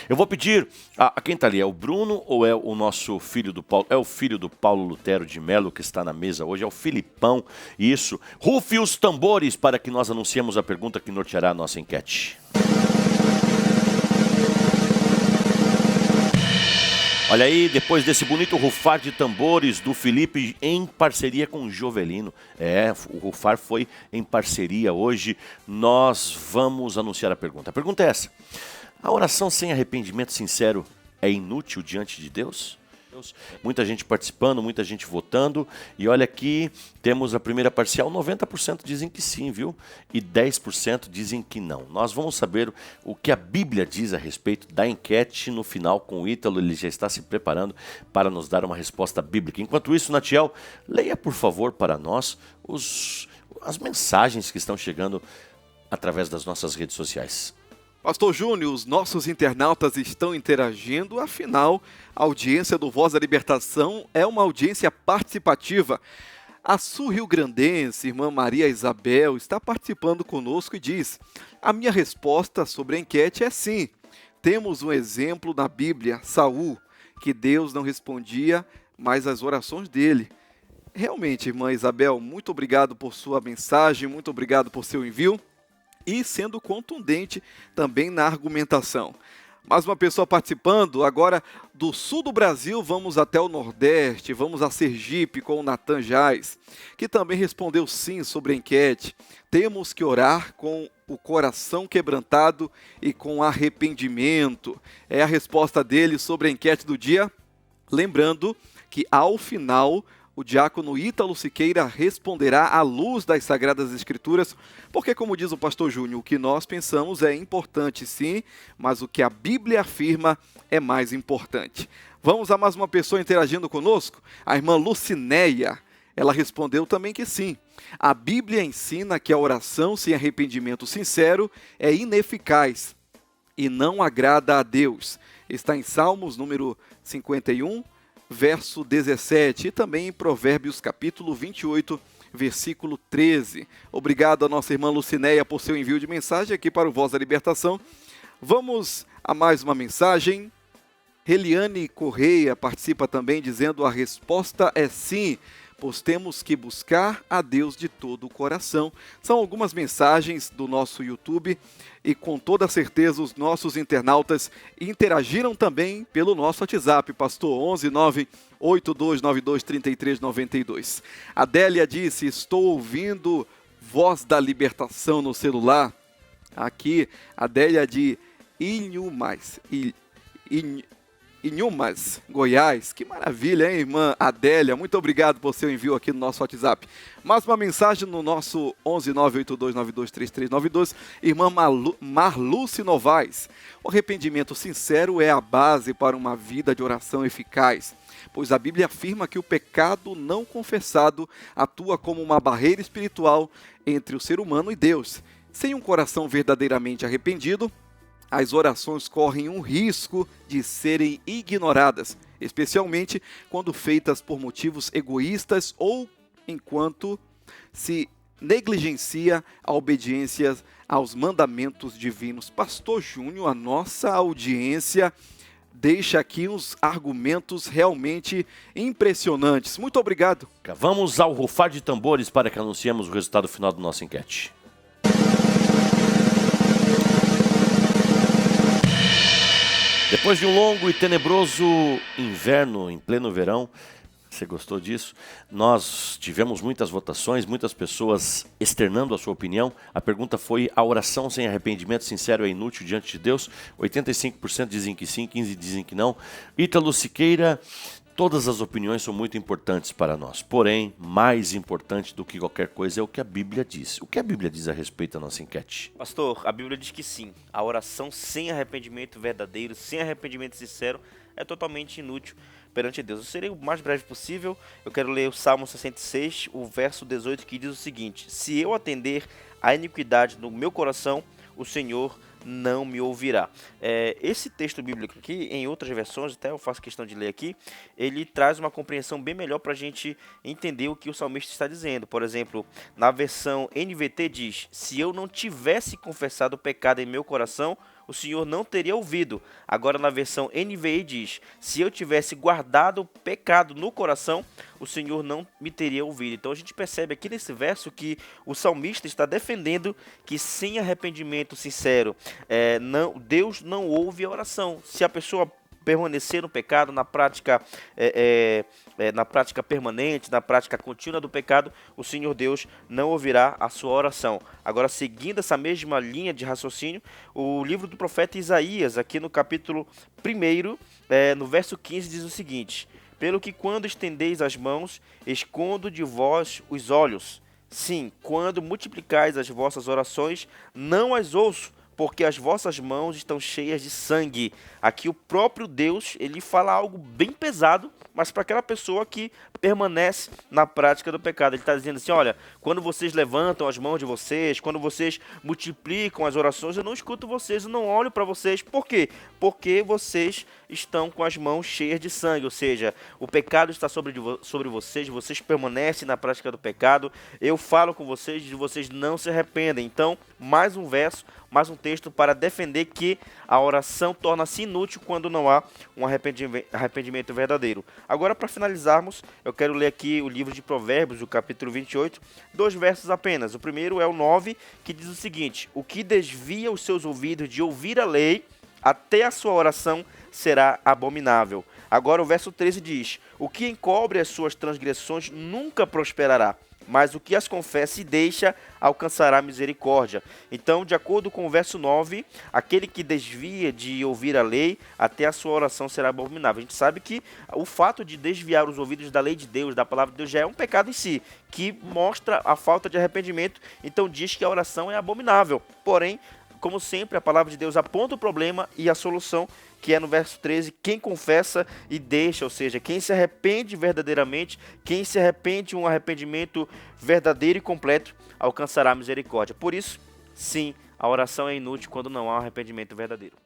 Eu vou pedir a quem está ali, é o Bruno ou é o nosso filho do Paulo? É o filho do Paulo Lutero de Melo que está na mesa hoje, é o Filipão. Isso. Rufe os tambores para que nós anunciemos a pergunta que norteará a nossa enquete. Olha aí, depois desse bonito rufar de tambores do Felipe em parceria com o Jovelino. O rufar foi em parceria hoje. Nós vamos anunciar a pergunta. A pergunta é essa: a oração sem arrependimento sincero é inútil diante de Deus? Muita gente participando, muita gente votando. E olha aqui, temos a primeira parcial, 90% dizem que sim, viu? E 10% dizem que não. Nós vamos saber o que a Bíblia diz a respeito da enquete no final com o Ítalo. Ele já está se preparando para nos dar uma resposta bíblica. Enquanto isso, Natiel, leia por favor para nós as mensagens que estão chegando através das nossas redes sociais. Pastor Júnior, os nossos internautas estão interagindo, afinal, a audiência do Voz da Libertação é uma audiência participativa. A sul-rio-grandense, irmã Maria Isabel, está participando conosco e diz: a minha resposta sobre a enquete é sim. Temos um exemplo na Bíblia, Saul, que Deus não respondia mais às orações dele. Realmente, irmã Isabel, muito obrigado por sua mensagem, muito obrigado por seu envio. E sendo contundente também na argumentação. Mais uma pessoa participando, agora do sul do Brasil, vamos até o Nordeste, vamos a Sergipe com o Natan Jaz, que também respondeu sim sobre a enquete. Temos que orar com o coração quebrantado e com arrependimento. É a resposta dele sobre a enquete do dia. Lembrando que ao final o diácono Ítalo Siqueira responderá à luz das Sagradas Escrituras, porque, como diz o pastor Júnior, o que nós pensamos é importante sim, mas o que a Bíblia afirma é mais importante. Vamos a mais uma pessoa interagindo conosco? A irmã Lucinéia. Ela respondeu também que sim. A Bíblia ensina que a oração sem arrependimento sincero é ineficaz e não agrada a Deus. Está em Salmos número 51, verso 17, e também em Provérbios capítulo 28, versículo 13. Obrigado a nossa irmã Lucinéia por seu envio de mensagem aqui para o Voz da Libertação. Vamos a mais uma mensagem. Reliane Correia participa também dizendo: a resposta é sim, pois temos que buscar a Deus de todo o coração. São algumas mensagens do nosso YouTube e com toda certeza os nossos internautas interagiram também pelo nosso WhatsApp, pastor 11982923392. Adélia disse: estou ouvindo Voz da Libertação no celular. Aqui, Adélia de Inhumas, Goiás. Que maravilha, hein, irmã Adélia? Muito obrigado por seu envio aqui no nosso WhatsApp. Mais uma mensagem no nosso 11982923392. Irmã Marluce Novaes. O arrependimento sincero é a base para uma vida de oração eficaz, pois a Bíblia afirma que o pecado não confessado atua como uma barreira espiritual entre o ser humano e Deus. Sem um coração verdadeiramente arrependido, as orações correm um risco de serem ignoradas, especialmente quando feitas por motivos egoístas ou enquanto se negligencia a obediência aos mandamentos divinos. Pastor Júnior, a nossa audiência deixa aqui uns argumentos realmente impressionantes. Muito obrigado. Vamos ao rufar de tambores para que anunciemos o resultado final da nossa enquete. Depois de um longo e tenebroso inverno em pleno verão, você gostou disso? Nós tivemos muitas votações, muitas pessoas externando a sua opinião. A pergunta foi: a oração sem arrependimento sincero é inútil diante de Deus? 85% dizem que sim, 15% dizem que não. Ítalo Siqueira: todas as opiniões são muito importantes para nós, porém, mais importante do que qualquer coisa é o que a Bíblia diz. O que a Bíblia diz a respeito da nossa enquete? Pastor, a Bíblia diz que sim, a oração sem arrependimento verdadeiro, sem arrependimento sincero, é totalmente inútil perante Deus. Eu serei o mais breve possível. Eu quero ler o Salmo 66, o verso 18, que diz o seguinte: se eu atender à iniquidade no meu coração, o Senhor não me ouvirá. Esse texto bíblico aqui, em outras versões, até eu faço questão de ler aqui, ele traz uma compreensão bem melhor para a gente entender o que o salmista está dizendo. Por exemplo, na versão NVT diz: se eu não tivesse confessado o pecado em meu coração, o Senhor não teria ouvido. Agora na versão NVI diz, se eu tivesse guardado o pecado no coração, o Senhor não me teria ouvido. Então a gente percebe aqui nesse verso que o salmista está defendendo que sem arrependimento sincero, Deus não ouve a oração. Se a pessoa permanecer no pecado, na prática permanente, na prática contínua do pecado, o Senhor Deus não ouvirá a sua oração. Agora, seguindo essa mesma linha de raciocínio, o livro do profeta Isaías, aqui no capítulo 1, no verso 15, diz o seguinte: pelo que quando estendeis as mãos, escondo de vós os olhos. Sim, quando multiplicais as vossas orações, não as ouço, porque as vossas mãos estão cheias de sangue. Aqui o próprio Deus, ele fala algo bem pesado, mas para aquela pessoa que permanece na prática do pecado. Ele está dizendo assim, olha, quando vocês levantam as mãos de vocês, quando vocês multiplicam as orações, eu não escuto vocês, eu não olho para vocês. Por quê? Porque vocês estão com as mãos cheias de sangue, ou seja, o pecado está sobre vocês, vocês permanecem na prática do pecado, eu falo com vocês e vocês não se arrependem. Então, mais um verso, mais um texto para defender que a oração torna-se inútil quando não há um arrependimento verdadeiro. Agora, para finalizarmos, eu quero ler aqui o livro de Provérbios, o capítulo 28, 2 versos apenas. O primeiro é o 9, que diz o seguinte: o que desvia os seus ouvidos de ouvir a lei, até a sua oração será abominável. Agora o verso 13 diz: o que encobre as suas transgressões nunca prosperará, mas o que as confessa e deixa alcançará misericórdia. Então, de acordo com o verso 9, aquele que desvia de ouvir a lei, até a sua oração será abominável. A gente sabe que o fato de desviar os ouvidos da lei de Deus, da palavra de Deus, já é um pecado em si, que mostra a falta de arrependimento, então diz que a oração é abominável. Porém, como sempre, a palavra de Deus aponta o problema e a solução, que é no verso 13, quem confessa e deixa, ou seja, quem se arrepende verdadeiramente, quem se arrepende de um arrependimento verdadeiro e completo, alcançará misericórdia. Por isso, sim, a oração é inútil quando não há um arrependimento verdadeiro.